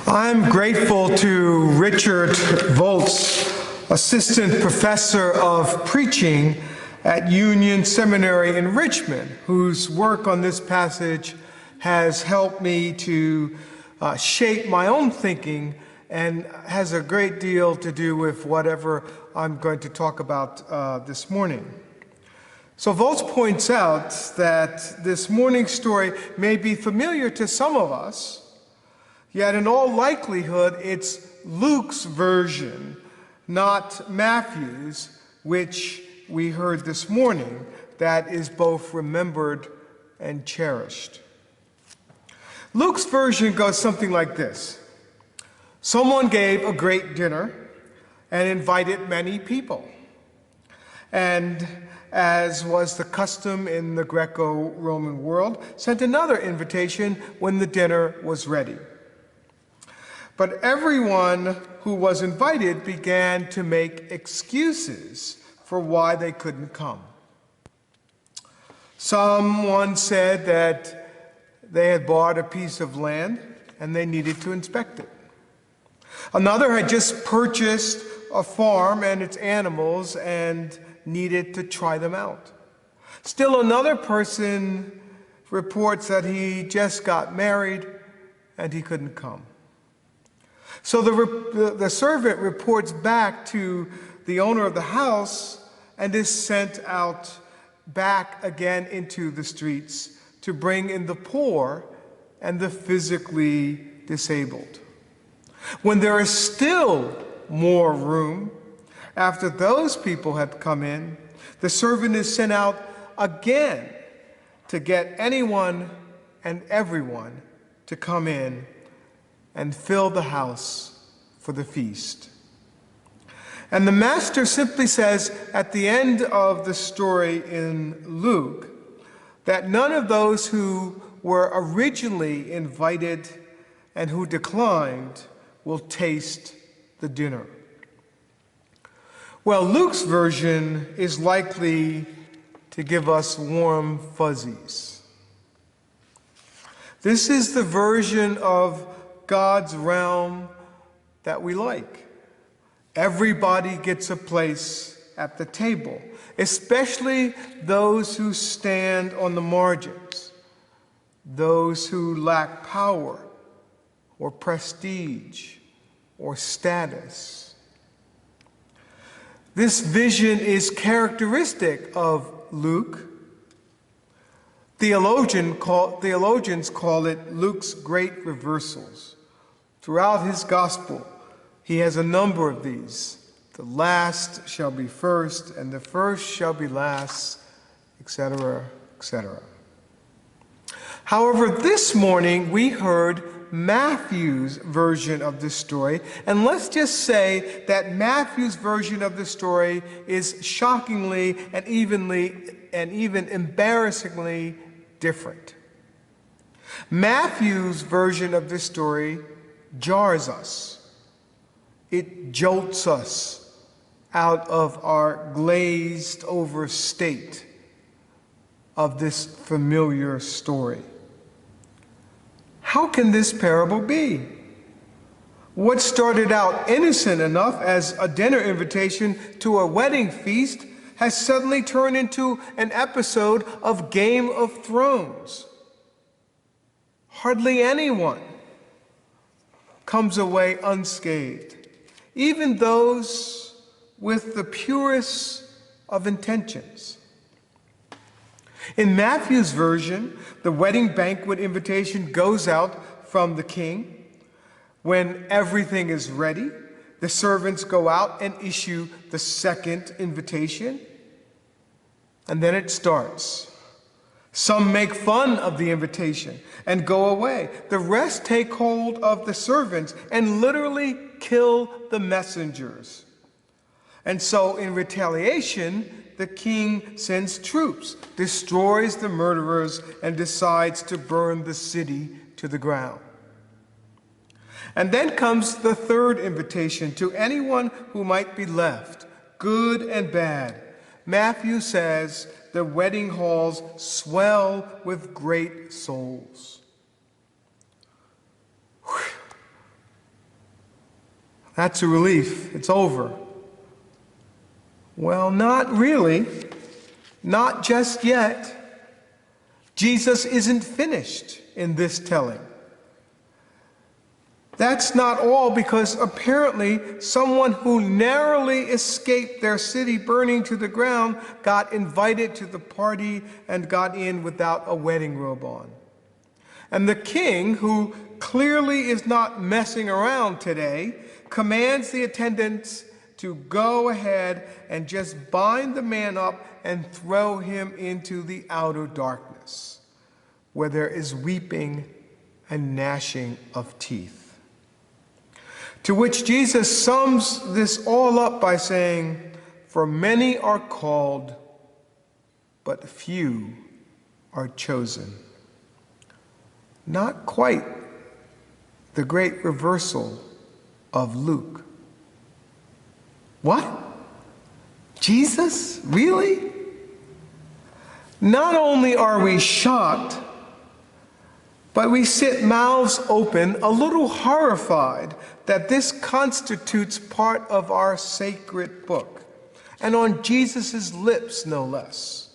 I'm grateful to Richard Volz, Assistant Professor of Preaching at Union Seminary in Richmond, whose work on this passage has helped me to shape my own thinking and has a great deal to do with whatever I'm going to talk about this morning. So Volz points out that this morning's story may be familiar to some of us, yet in all likelihood it's Luke's version, not Matthew's, which we heard this morning, that is both remembered and cherished. Luke's version goes something like this. Someone gave a great dinner and invited many people. And as was the custom in the Greco-Roman world, sent another invitation when the dinner was ready. But everyone who was invited began to make excuses for why they couldn't come. Someone said that they had bought a piece of land and they needed to inspect it. Another had just purchased a farm and its animals and needed to try them out. Still another person reports that he just got married and he couldn't come. So the servant reports back to the owner of the house and is sent out back again into the streets to bring in the poor and the physically disabled. When there is still more room, after those people have come in, the servant is sent out again to get anyone and everyone to come in and fill the house for the feast. And the master simply says at the end of the story in Luke that none of those who were originally invited and who declined will taste the dinner. Well, Luke's version is likely to give us warm fuzzies. This is the version of God's realm that we like. Everybody gets a place at the table, especially those who stand on the margins, those who lack power or prestige or status. This vision is characteristic of Luke. Theologians call it Luke's great reversals. Throughout his gospel, he has a number of these. The last shall be first, and the first shall be last, etc., etc. However, this morning we heard Matthew's version of this story, and let's just say that Matthew's version of the story is shockingly and even embarrassingly different. Matthew's version of this story jars us. It jolts us out of our glazed over state of this familiar story. How can this parable be? What started out innocent enough as a dinner invitation to a wedding feast has suddenly turned into an episode of Game of Thrones. Hardly anyone comes away unscathed, even those with the purest of intentions. In Matthew's version, the wedding banquet invitation goes out from the king. When everything is ready, the servants go out and issue the second invitation. And then it starts. Some make fun of the invitation and go away. The rest take hold of the servants and literally kill the messengers. And so in retaliation, the king sends troops, destroys the murderers, and decides to burn the city to the ground. And then comes the third invitation to anyone who might be left, good and bad. Matthew says the wedding halls swell with great souls. Whew. That's a relief. It's over. Well, not really. Not just yet. Jesus isn't finished in this telling. That's not all, because apparently someone who narrowly escaped their city burning to the ground got invited to the party and got in without a wedding robe on. And the king, who clearly is not messing around today, commands the attendants to go ahead and just bind the man up and throw him into the outer darkness, where there is weeping and gnashing of teeth. To which Jesus sums this all up by saying, "For many are called, but few are chosen." Not quite the great reversal of Luke. What? Jesus? Really? Not only are we shocked, but we sit mouths open, a little horrified that this constitutes part of our sacred book, and on Jesus' lips, no less.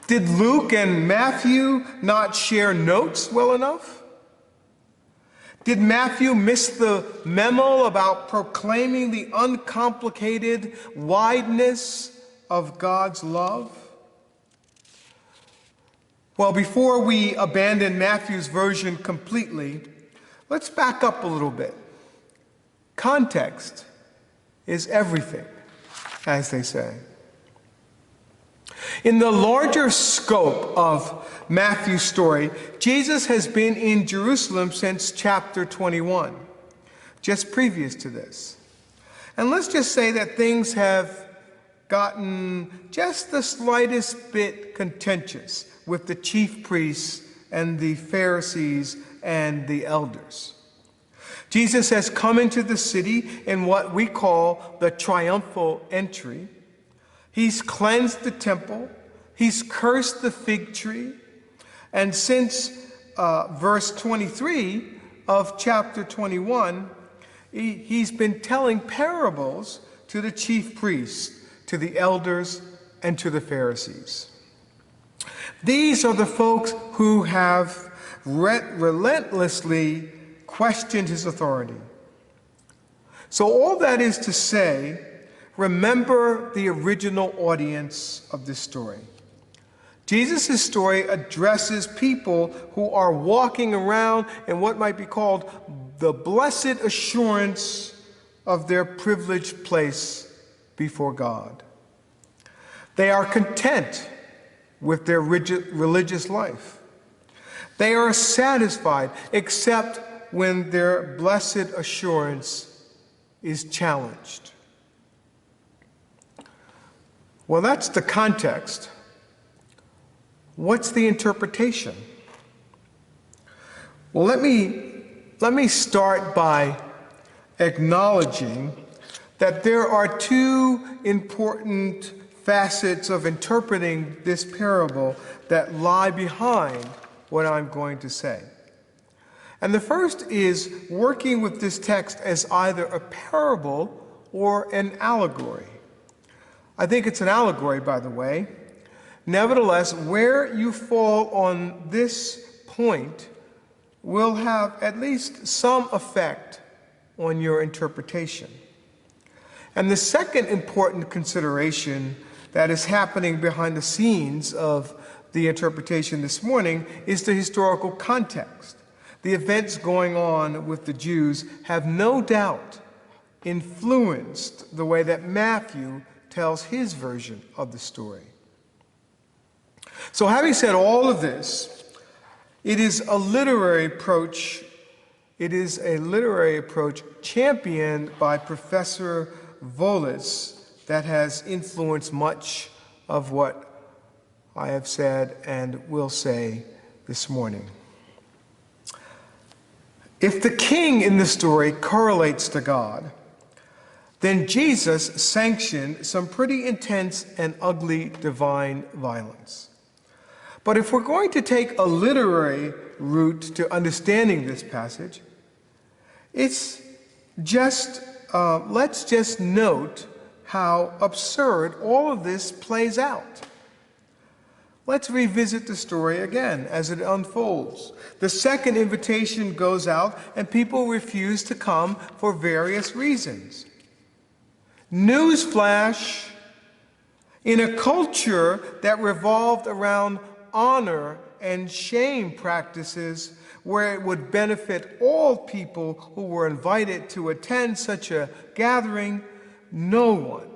Did Luke and Matthew not share notes well enough? Did Matthew miss the memo about proclaiming the uncomplicated wideness of God's love? Well, before we abandon Matthew's version completely, let's back up a little bit. Context is everything, as they say. In the larger scope of Matthew's story, Jesus has been in Jerusalem since chapter 21, just previous to this. And let's just say that things have gotten just the slightest bit contentious with the chief priests and the Pharisees and the elders. Jesus has come into the city in what we call the triumphal entry. He's cleansed the temple. He's cursed the fig tree. And since verse 23 of chapter 21, he's been telling parables to the chief priests, to the elders, and to the Pharisees. These are the folks who have relentlessly questioned his authority. So all that is to say, remember the original audience of this story. Jesus' story addresses people who are walking around in what might be called the blessed assurance of their privileged place before God. They are content with their religious life. They are satisfied except when their blessed assurance is challenged. Well, that's the context. What's the interpretation? Well, let me start by acknowledging that there are two important facets of interpreting this parable that lie behind what I'm going to say. And the first is working with this text as either a parable or an allegory. I think it's an allegory, by the way. Nevertheless, where you fall on this point will have at least some effect on your interpretation. And the second important consideration that is happening behind the scenes of the interpretation this morning is the historical context. The events going on with the Jews have no doubt influenced the way that Matthew tells his version of the story. So having said all of this, it is a literary approach championed by Professor Volis that has influenced much of what I have said and will say this morning. If the king in the story correlates to God, then Jesus sanctioned some pretty intense and ugly divine violence. But if we're going to take a literary route to understanding this passage, it's Let's just note how absurd all of this plays out. Let's revisit the story again as it unfolds. The second invitation goes out, and people refuse to come for various reasons. Newsflash, in a culture that revolved around honor and shame practices, where it would benefit all people who were invited to attend such a gathering, no one,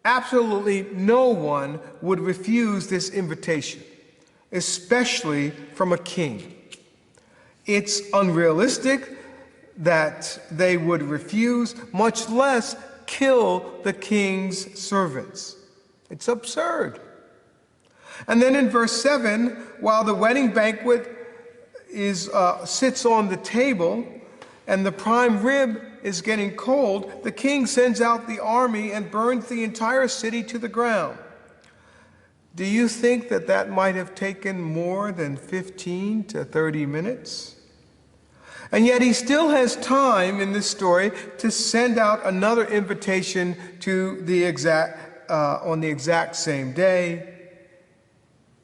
absolutely no one, would refuse this invitation, especially from a king. It's unrealistic that they would refuse, much less kill the king's servants. It's absurd. And then in verse 7, while the wedding banquet sits on the table and the prime rib is getting cold, the king sends out the army and burns the entire city to the ground. Do you think that that might have taken more than 15 to 30 minutes? And yet he still has time in this story to send out another invitation to on the exact same day.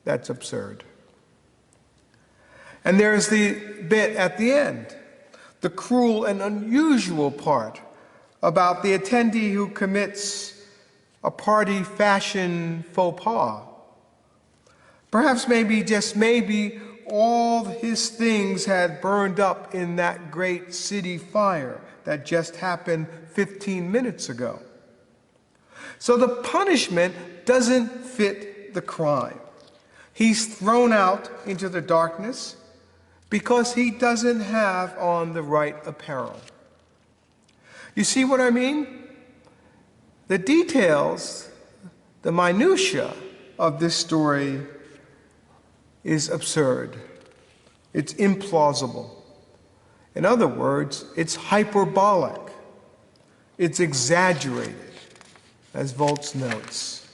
That's absurd. And there's the bit at the end, the cruel and unusual part about the attendee who commits a party fashion faux pas. Perhaps maybe, just maybe, all his things had burned up in that great city fire that just happened 15 minutes ago. So the punishment doesn't fit the crime. He's thrown out into the darkness because he doesn't have on the right apparel. You see what I mean? The details, the minutiae of this story is absurd. It's implausible. In other words, it's hyperbolic. It's exaggerated, as Volz notes.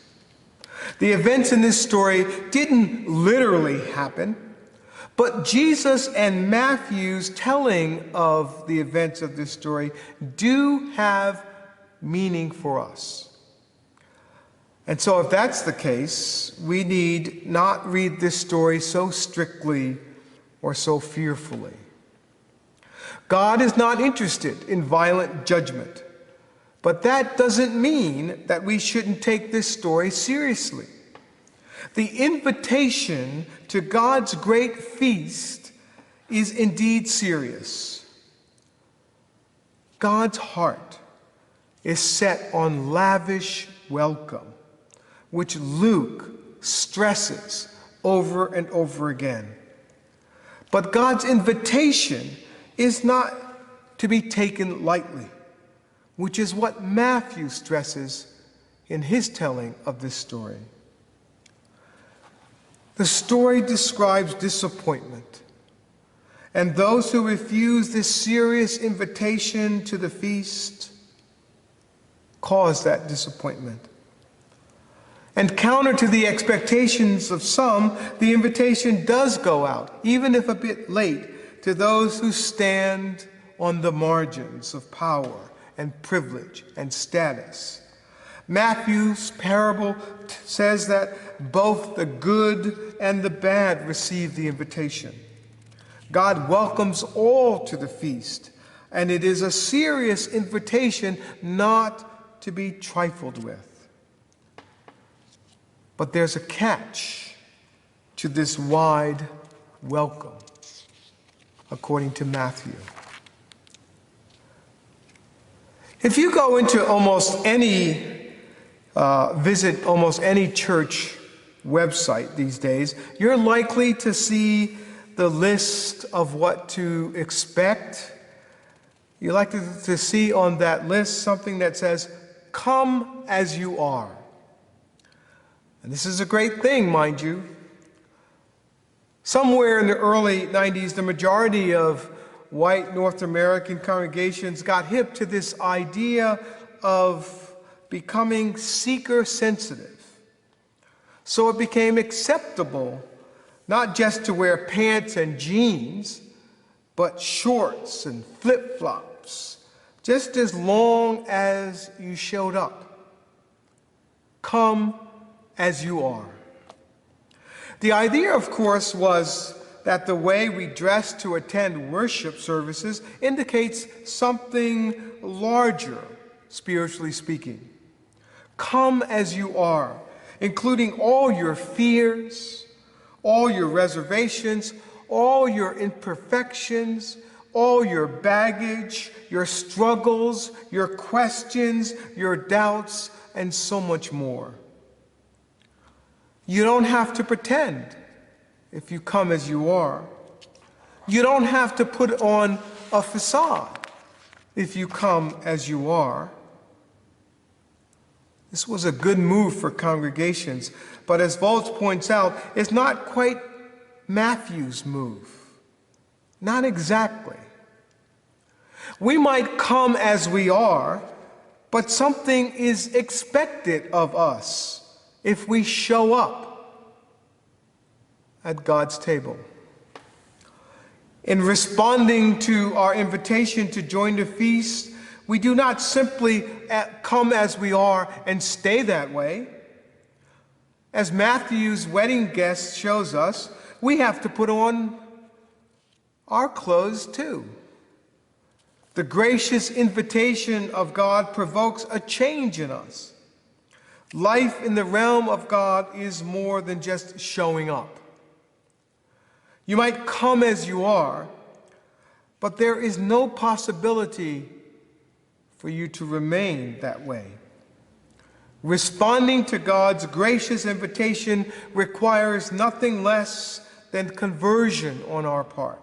The events in this story didn't literally happen, but Jesus and Matthew's telling of the events of this story do have meaning for us. And so if that's the case, we need not read this story so strictly or so fearfully. God is not interested in violent judgment, but that doesn't mean that we shouldn't take this story seriously. The invitation to God's great feast is indeed serious. God's heart is set on lavish welcome, which Luke stresses over and over again. But God's invitation is not to be taken lightly, which is what Matthew stresses in his telling of this story. The story describes disappointment, and those who refuse this serious invitation to the feast cause that disappointment. And counter to the expectations of some, the invitation does go out, even if a bit late, to those who stand on the margins of power and privilege and status. Matthew's parable says that both the good and the bad receive the invitation. God welcomes all to the feast, and it is a serious invitation not to be trifled with. But there's a catch to this wide welcome, according to Matthew. If you go into visit almost any church website these days, you're likely to see the list of what to expect. You're likely to see on that list something that says, "Come as you are." And this is a great thing, mind you. Somewhere in the early 90s, the majority of white North American congregations got hip to this idea of becoming seeker-sensitive. So it became acceptable not just to wear pants and jeans, but shorts and flip-flops, just as long as you showed up. Come as you are. The idea, of course, was that the way we dress to attend worship services indicates something larger, spiritually speaking. Come as you are, including all your fears, all your reservations, all your imperfections, all your baggage, your struggles, your questions, your doubts, and so much more. You don't have to pretend if you come as you are. You don't have to put on a facade if you come as you are. This was a good move for congregations, but as Volz points out, it's not quite Matthew's move. Not exactly. We might come as we are, but something is expected of us if we show up at God's table. In responding to our invitation to join the feast, we do not simply come as we are and stay that way. As Matthew's wedding guest shows us, we have to put on our clothes too. The gracious invitation of God provokes a change in us. Life in the realm of God is more than just showing up. You might come as you are, but there is no possibility for you to remain that way. Responding to God's gracious invitation requires nothing less than conversion on our part.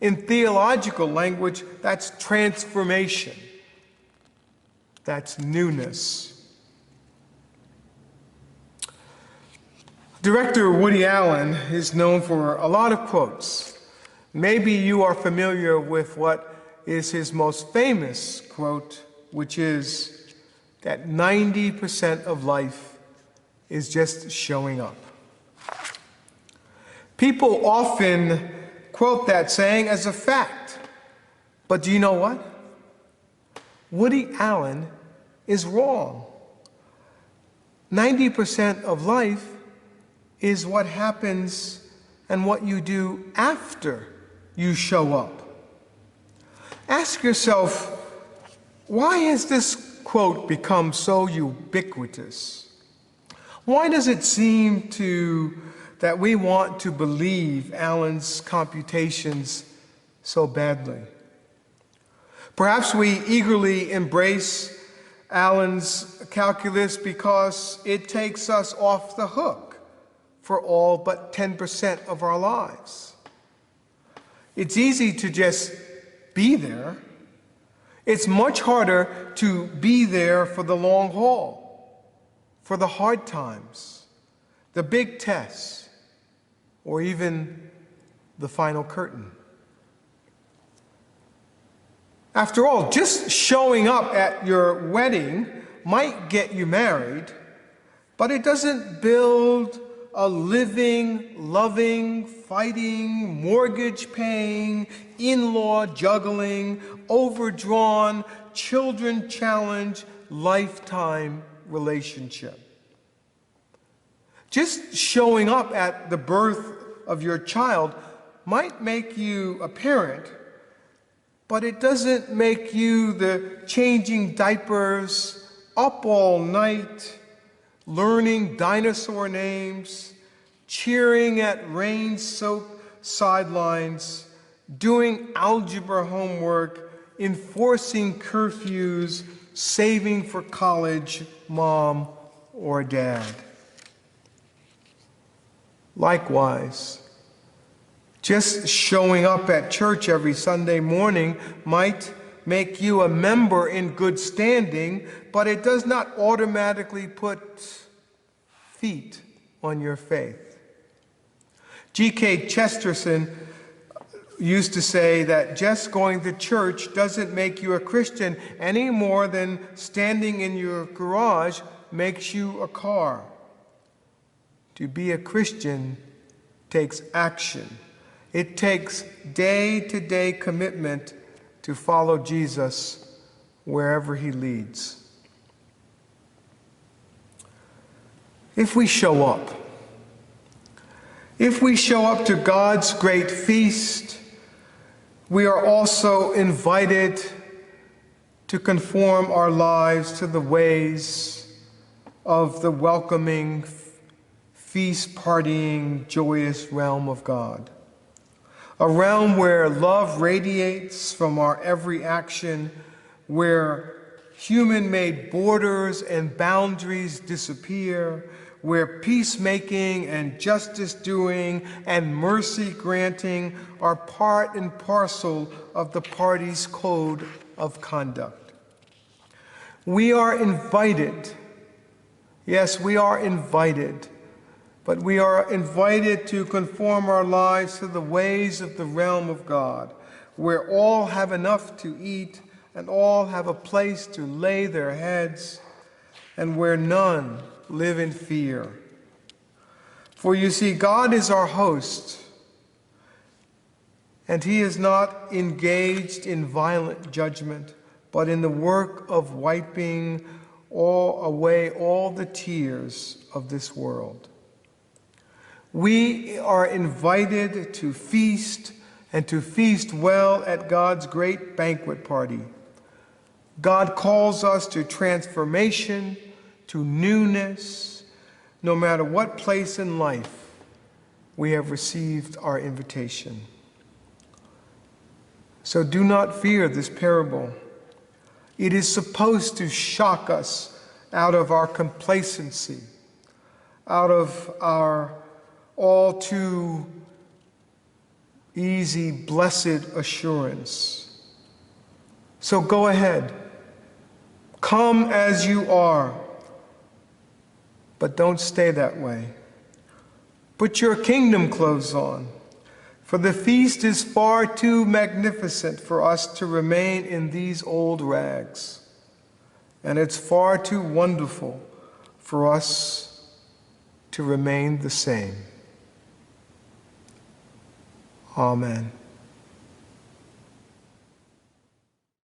In theological language, that's transformation. That's newness. Director Woody Allen is known for a lot of quotes. Maybe you are familiar with what is his most famous quote, which is that 90% of life is just showing up. People often quote that saying as a fact, but do you know what? Woody Allen is wrong. 90% of life is what happens and what you do after you show up. Ask yourself, why has this quote become so ubiquitous? Why does it seem that we want to believe Allen's computations so badly? Perhaps we eagerly embrace Allen's calculus because it takes us off the hook for all but 10% of our lives. It's easy to just be there. It's much harder to be there for the long haul, for the hard times, the big tests, or even the final curtain. After all, just showing up at your wedding might get you married, but it doesn't build a living, loving, fighting, mortgage-paying, in-law juggling, overdrawn, children-challenged, lifetime relationship. Just showing up at the birth of your child might make you a parent, but it doesn't make you the changing diapers, up all night, learning dinosaur names, cheering at rain-soaked sidelines, doing algebra homework, enforcing curfews, saving for college, mom or dad. Likewise, just showing up at church every Sunday morning might make you a member in good standing, but it does not automatically put feet on your faith. G.K. Chesterton used to say that just going to church doesn't make you a Christian any more than standing in your garage makes you a car. To be a Christian takes action. It takes day-to-day commitment to follow Jesus wherever he leads. If we show up to God's great feast, we are also invited to conform our lives to the ways of the welcoming, feast-partying, joyous realm of God. A realm where love radiates from our every action, where human-made borders and boundaries disappear, where peacemaking and justice-doing and mercy-granting are part and parcel of the party's code of conduct. We are invited, yes, we are invited, but we are invited to conform our lives to the ways of the realm of God, where all have enough to eat and all have a place to lay their heads, and where none live in fear. For you see, God is our host, and he is not engaged in violent judgment, but in the work of wiping away all the tears of this world. We are invited to feast, and to feast well at God's great banquet party. God calls us to transformation, to newness, no matter what place in life we have received our invitation. So do not fear this parable. It is supposed to shock us out of our complacency, out of our all too easy, blessed assurance. So go ahead. Come as you are. But don't stay that way. Put your kingdom clothes on, for the feast is far too magnificent for us to remain in these old rags, and it's far too wonderful for us to remain the same. Amen.